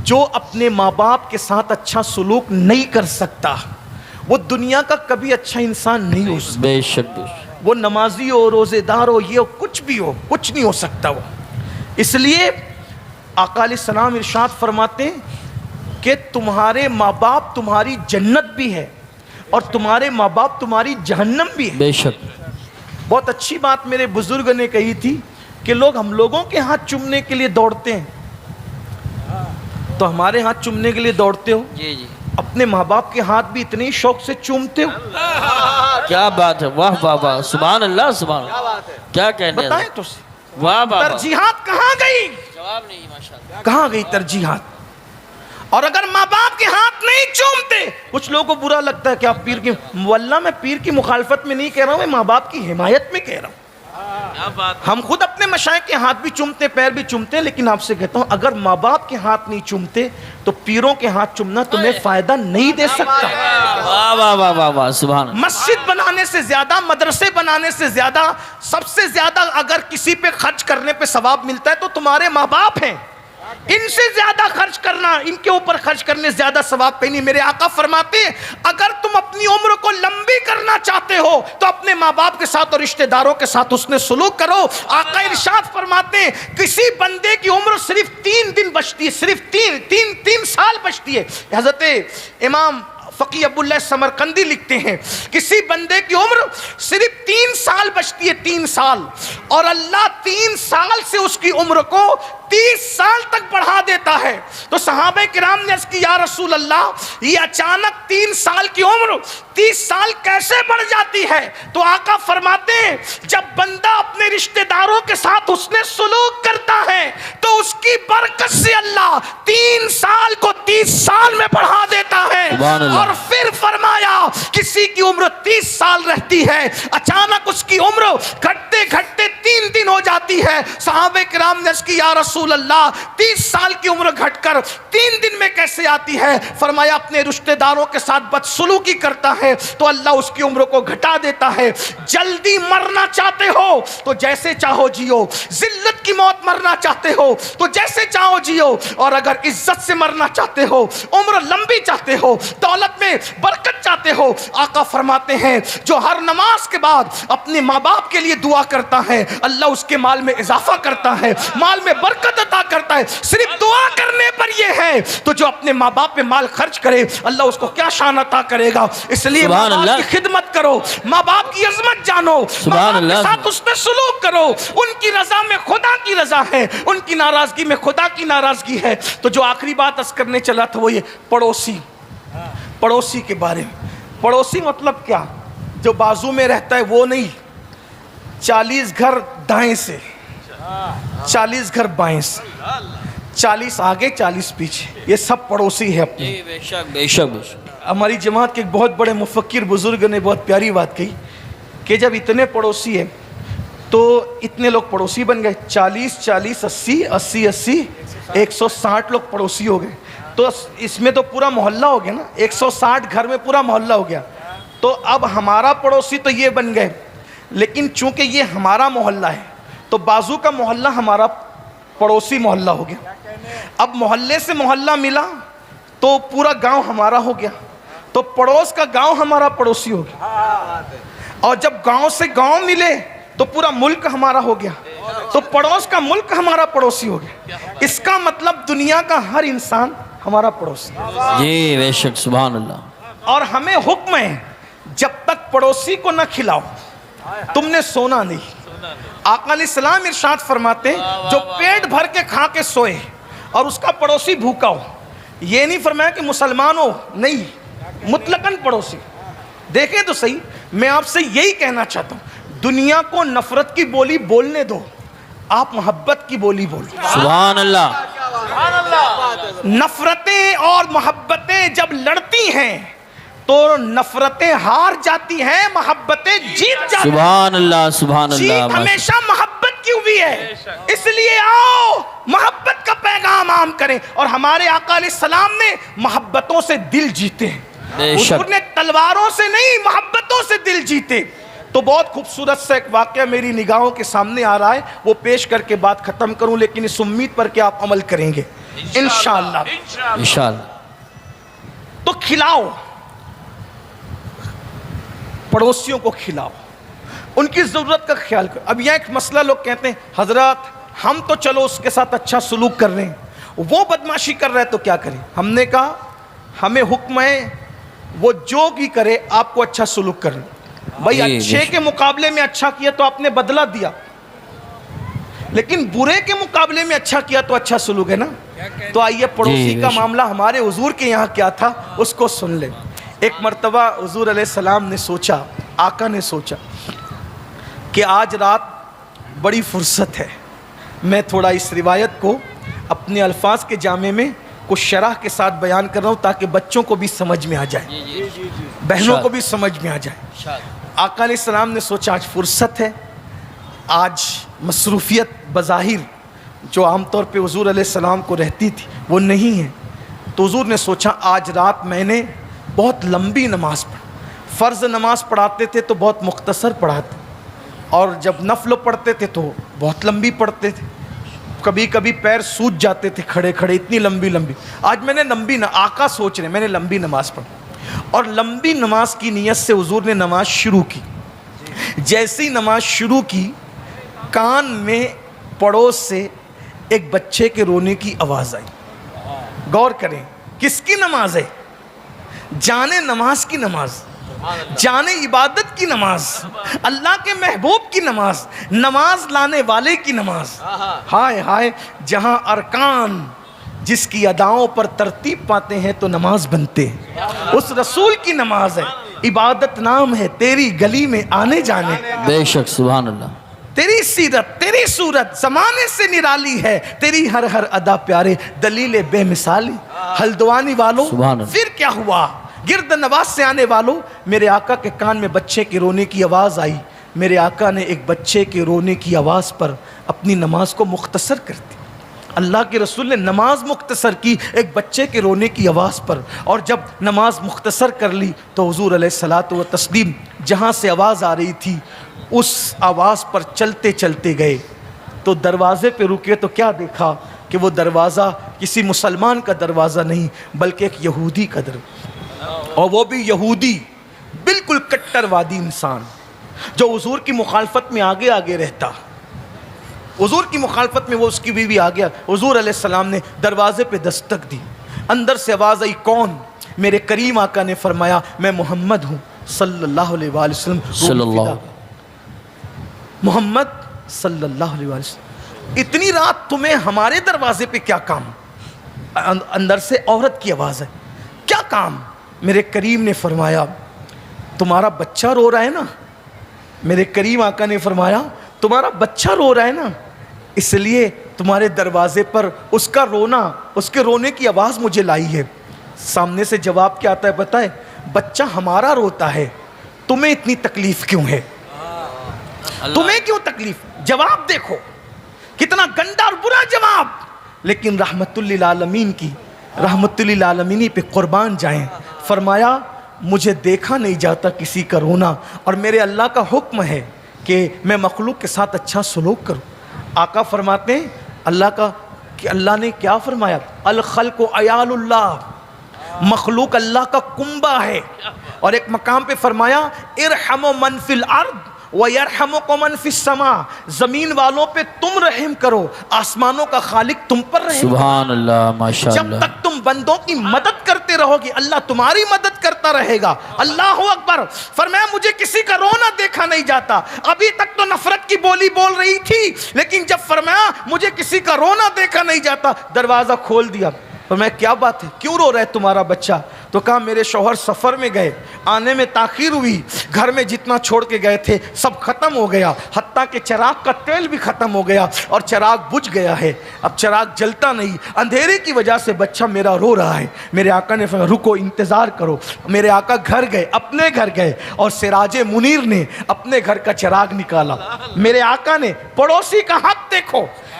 جو اپنے ماں باپ کے ساتھ اچھا سلوک نہیں کر سکتا وہ دنیا کا کبھی اچھا انسان نہیں ہو سکتا. بے شک بے شک. وہ نمازی ہو، روزے دار ہو، یہ ہو، کچھ بھی ہو، کچھ نہیں ہو سکتا وہ. اس لیے آقا علیہ السلام ارشاد فرماتے ہیں کہ تمہارے ماں باپ تمہاری جنت بھی ہے اور تمہارے ماں باپ تمہاری جہنم بھی ہے. بے شک. بہت اچھی بات میرے بزرگ نے کہی تھی کہ لوگ ہم لوگوں کے ہاتھ چومنے کے لیے دوڑتے ہیں، تو ہمارے ہاتھ چومنے کے لیے دوڑتے ہو، جی جی. اپنے ماں باپ کے ہاتھ بھی اتنے شوق سے چومتے ہو؟ کیا بات ہے، واہ واہ واہ، سبحان اللہ سبحان اللہ. کیا کہنے ہیں. بتائیں تو واہ واہ واہ. ترجیحات کہاں گئی؟ جواب نہیں ماشاءاللہ. کہاں گئی ترجیحات؟ اور اگر ماں باپ کے ہاتھ نہیں چومتے، کچھ لوگوں کو برا لگتا ہے کہ آپ پیر کی، واللہ میں پیر کی مخالفت میں نہیں کہہ رہا ہوں، میں ماں باپ کی حمایت میں کہہ رہا ہوں. ہم خود اپنے مشائخ کے ہاتھ بھی چومتے، پیر بھی چومتے، لیکن آپ سے کہتا ہوں اگر ماں باپ کے ہاتھ نہیں چومتے تو پیروں کے ہاتھ چومنا تمہیں فائدہ نہیں دے سکتا. واہ واہ واہ واہ واہ سبحان اللہ. مسجد بنانے سے زیادہ، مدرسے بنانے سے زیادہ، سب سے زیادہ اگر کسی پہ خرچ کرنے پہ ثواب ملتا ہے تو تمہارے ماں باپ ہیں. ان سے زیادہ خرچ کرنا، ان کے اوپر خرچ کرنے سے زیادہ ثواب پہ نہیں. میرے آقا فرماتے ہیں اگر تم اپنی عمر کو لمبی کرنا چاہتے ہو تو اپنے ماں باپ کے ساتھ اور رشتہ داروں کے ساتھ حسن سلوک کرو. آقا ارشاد فرماتے ہیں کسی بندے کی عمر صرف 3 دن بچتی ہے، صرف تین سال بچتی ہے. حضرت امام فقی عبداللہ سمرقندی لکھتے ہیں کسی بندے کی عمر صرف 3 سال بچتی ہے، 3 سال، اور اللہ 3 سال سے اس کی عمر کو 30 سال تک بڑھا دیتا ہے. تو صحابہ کرام نے عرض کی یا رسول اللہ یہ اچانک 3 سال کی عمر 30 سال کیسے بڑھ جاتی ہے؟ تو آقا فرماتے ہیں جب بندہ اپنے رشتہ داروں کے ساتھ حسن سلوک کرتا ہے تو اس کی برکت سے اللہ 3 سال کو 30 سال میں بڑھا دیتا ہے. اور پھر فرمایا کسی کی عمر 30 سال رہتی ہے، اچانک اس کی عمر گھٹتے گھٹتے 3 دن ہو جاتی ہے. صحابہ کرام نے عرض کی یا رسول اللہ 30 سال کی عمر گھٹ کر 3 دن میں کیسے آتی ہے؟ فرمایا اپنے رشتہ داروں کے ساتھ بدسلوکی کرتا ہے تو اللہ اس کی عمر کو گھٹا دیتا ہے. جلدی مرنا چاہتے ہو تو جیسے چاہو جیو، ذلت کی موت مرنا چاہتے ہو تو جیسے چاہو جیو، اور اگر عزت سے مرنا چاہتے ہو، عمر لمبی چاہتے ہو، دولت میں برکت چاہتے ہو، آقا فرماتے ہیں جو ہر نماز کے بعد اپنے ماں باپ کے لیے دعا کرتا ہے اللہ اس کے مال میں اضافہ کرتا ہے، مال میں برکت عطا کرتا ہے. صرف دعا کرنے پر یہ ہے تو جو اپنے ماں باپ پہ مال خرچ کرے اللہ اس کو کیا شان عطا کرے گا. اس لیے ماں باپ کی خدمت کرو، ماں باپ کی عظمت جانو، ماں باپ کے ساتھ اس پہ سلوک کرو. ان کی رضا میں خدا کی رضا ہے، ان کی ناراضگی میں خدا کی ناراضگی ہے. تو جو آخری بات عرض کرنے چلا تھا وہ یہ پڑوسی کے بارے میں. پڑوسی مطلب کیا؟ جو بازو میں رہتا ہے وہ نہیں، 40 گھر دائیں سے، 40 گھر بائیں سے، 40 آگے 40 پیچھے، یہ سب پڑوسی ہے اپنے. بے شک بے شک بے شک. ہماری جماعت کے ایک بہت بڑے مفکر بزرگ نے بہت پیاری بات کہی کہ جب اتنے پڑوسی ہیں تو اتنے لوگ پڑوسی بن گئے، 40 40 80 80 80 160 لوگ پڑوسی ہو گئے. تو اس میں تو پورا محلہ ہو گیا نا، 160 گھر میں پورا محلہ ہو گیا. تو اب ہمارا پڑوسی تو یہ بن گئے، لیکن چونکہ یہ ہمارا محلہ ہے تو بازو کا محلہ ہمارا پڑوسی محلہ ہو گیا. اب محلے سے محلہ ملا تو پورا گاؤں ہمارا ہو گیا، تو پڑوس کا گاؤں ہمارا پڑوسی ہو گیا. اور جب گاؤں سے گاؤں ملے تو پورا ملک ہمارا ہو گیا، تو پڑوس کا ملک ہمارا پڑوسی ہو گیا. اس کا مطلب دنیا کا ہر انسان ہمارا پڑوسی. جی بے شک سبحان اللہ. اور ہمیں حکم ہے جب تک پڑوسی کو نہ کھلاؤ تم نے سونا نہیں. آقا علیہ السلام ارشاد فرماتے ہیں جو پیٹ بھر کے کھا کے سوئے اور اس کا پڑوسی بھوکا ہو، یہ نہیں فرمایا کہ مسلمان ہو، نہیں، مطلقاً پڑوسی. دیکھیں تو صحیح، میں آپ سے یہی کہنا چاہتا ہوں دنیا کو نفرت کی بولی بولنے دو، آپ محبت کی بولی بولو. سبحان اللہ. نفرتیں اور محبتیں جب لڑتی ہیں تو نفرتیں ہار جاتی ہیں، محبتیں جیت جاتی ہیں. سبحان اللہ سبحان اللہ. جیت ہمیشہ محبت کی ہوئی ہے، اس لیے آؤ محبت کا پیغام عام کریں. اور ہمارے آقا علیہ السلام نے محبتوں سے دل جیتے ہیں، انہوں نے تلواروں سے نہیں محبتوں سے دل جیتے. تو بہت خوبصورت سا ایک واقعہ میری نگاہوں کے سامنے آ رہا ہے، وہ پیش کر کے بات ختم کروں، لیکن اس امید پر کہ آپ عمل کریں گے انشاءاللہ۔ انشاءاللہ۔ تو کھلاؤ، پڑوسیوں کو کھلاؤ، ان کی ضرورت کا خیال کرو۔ اب یہ ایک مسئلہ لوگ کہتے ہیں حضرات ہم تو چلو اس کے ساتھ اچھا سلوک کر رہے ہیں، وہ بدمعاشی کر رہا ہے تو کیا کریں؟ ہم نے کہا ہمیں حکم ہے وہ جو بھی کرے آپ کو اچھا سلوک کرنا۔ بھائی اچھے کے مقابلے میں اچھا کیا تو آپ نے بدلہ دیا، لیکن برے کے مقابلے میں اچھا کیا تو اچھا سلوک ہے نا۔ تو آئیے پڑوسی کا معاملہ ہمارے حضور کے یہاں کیا تھا اس کو سن لیں۔ ایک مرتبہ حضور علیہ السلام نے سوچا، آقا نے سوچا کہ آج رات بڑی فرصت ہے، میں تھوڑا اس روایت کو اپنے الفاظ کے جامع میں کچھ شرح کے ساتھ بیان کر رہا ہوں تاکہ بچوں کو بھی سمجھ میں آ جائے، بہنوں کو بھی سمجھ میں آ جائے۔ آقا علیہ السلام نے سوچا آج فرصت ہے، آج مصروفیت بظاہر جو عام طور پہ حضور علیہ السلام کو رہتی تھی وہ نہیں ہے، تو حضور نے سوچا آج رات میں نے بہت لمبی نماز پڑھی، فرض نماز پڑھاتے تھے تو بہت مختصر پڑھاتے، اور جب نفل پڑھتے تھے تو بہت لمبی پڑھتے تھے، کبھی کبھی پیر سوج جاتے تھے کھڑے کھڑے، اتنی لمبی لمبی۔ آج میں نے آقا سوچ رہے میں نے لمبی نماز پڑھی، اور لمبی نماز کی نیت سے حضور نے نماز شروع کی۔ جیسی نماز شروع کی کان میں پڑوس سے ایک بچے کے رونے کی آواز آئی۔ غور کریں کس کی نماز ہے؟ جانے نماز کی نماز، جانے عبادت کی نماز، اللہ کے محبوب کی نماز، نماز لانے والے کی نماز۔ ہائے ہائے، جہاں ارکان جس کی اداؤں پر ترتیب پاتے ہیں تو نماز بنتے ہیں، اس رسول کی نماز ہے۔ عبادت نام ہے تیری گلی میں آنے جانے، بے شک سبحان اللہ۔ تیری سیرت تیری صورت زمانے سے نرالی ہے، تیری ہر ہر ادا پیارے دلیل بے مثالی۔ ہلدوانی والوں سبحان اللہ۔ پھر کیا ہوا؟ گرد نواز سے آنے والوں، میرے آقا کے کان میں بچے کے رونے کی آواز آئی، میرے آقا نے ایک بچے کے رونے کی آواز پر اپنی نماز کو مختصر کر دی۔ اللہ کے رسول نے نماز مختصر کی ایک بچے کے رونے کی آواز پر، اور جب نماز مختصر کر لی تو حضور علیہ الصلاۃ والتسلیم جہاں سے آواز آ رہی تھی اس آواز پر چلتے چلتے گئے، تو دروازے پہ رکے تو کیا دیکھا کہ وہ دروازہ کسی مسلمان کا دروازہ نہیں بلکہ ایک یہودی کا دروازہ، اور وہ بھی یہودی بالکل کٹر وادی انسان جو حضور کی مخالفت میں آگے آگے رہتا، حضور کی مخالفت میں وہ اس کی بیوی آ گیا۔ حضور علیہ السلام نے دروازے پہ دستک دی، اندر سے آواز آئی کون؟ میرے کریم آقا نے فرمایا میں محمد ہوں صلی اللہ علیہ وآلہ وسلم، صلی اللہ محمد صلی اللہ علیہ وآلہ وسلم، اتنی رات تمہیں ہمارے دروازے پہ کیا کام؟ اندر سے عورت کی آواز ہے، کیا کام؟ میرے کریم نے فرمایا تمہارا بچہ رو رہا ہے نا، میرے کریم آقا نے فرمایا تمہارا بچہ رو رہا ہے نا، اس لیے تمہارے دروازے پر اس کا رونا، اس کے رونے کی آواز مجھے لائی ہے۔ سامنے سے جواب کیا آتا ہے بتائے؟ بچہ ہمارا روتا ہے، تمہیں اتنی تکلیف کیوں ہے؟ تمہیں کیوں تکلیف؟ جواب دیکھو کتنا گندا اور برا جواب، لیکن رحمت للعالمین کی، رحمت للعالمین پہ قربان جائیں۔ فرمایا مجھے دیکھا نہیں جاتا کسی کا رونا، اور میرے اللہ کا حکم ہے کہ میں مخلوق کے ساتھ اچھا سلوک کروں۔ آقا فرماتے ہیں اللہ کا کہ اللہ نے کیا فرمایا؟ الخلق عیال اللہ، مخلوق اللہ کا کنبہ ہے، اور ایک مقام پہ فرمایا ارحموا من فی الارض وَيَرْحَمُكُمْ مَنْ فِي السَّمَاءِ، زمین والوں پہ تم رحم کرو، آسمانوں کا خالق تم پر رحم کرو۔ سبحان اللہ، ماشاءاللہ۔ جب تک تم بندوں کی مدد کرتے رہو گی اللہ تمہاری مدد کرتا رہے گا۔ اللہ اکبر۔ فرمایا مجھے کسی کا رونا دیکھا نہیں جاتا، ابھی تک تو نفرت کی بولی بول رہی تھی، لیکن جب فرمایا مجھے کسی کا رونا دیکھا نہیں جاتا، دروازہ کھول دیا۔ فرمایا کیا بات ہے، کیوں رو رہا ہے تمہارا بچہ؟ تو کہا میرے شوہر سفر میں گئے، آنے میں تاخیر ہوئی، گھر میں جتنا چھوڑ کے گئے تھے سب ختم ہو گیا، حتیٰ کہ چراغ کا تیل بھی ختم ہو گیا اور چراغ بجھ گیا ہے، اب چراغ جلتا نہیں، اندھیرے کی وجہ سے بچہ میرا رو رہا ہے۔ میرے آقا نے فرمایا رکو انتظار کرو۔ میرے آقا گھر گئے، اپنے گھر گئے، اور سراج منیر نے اپنے گھر کا چراغ نکالا۔ میرے آقا نے پڑوسی کا حق دیکھو،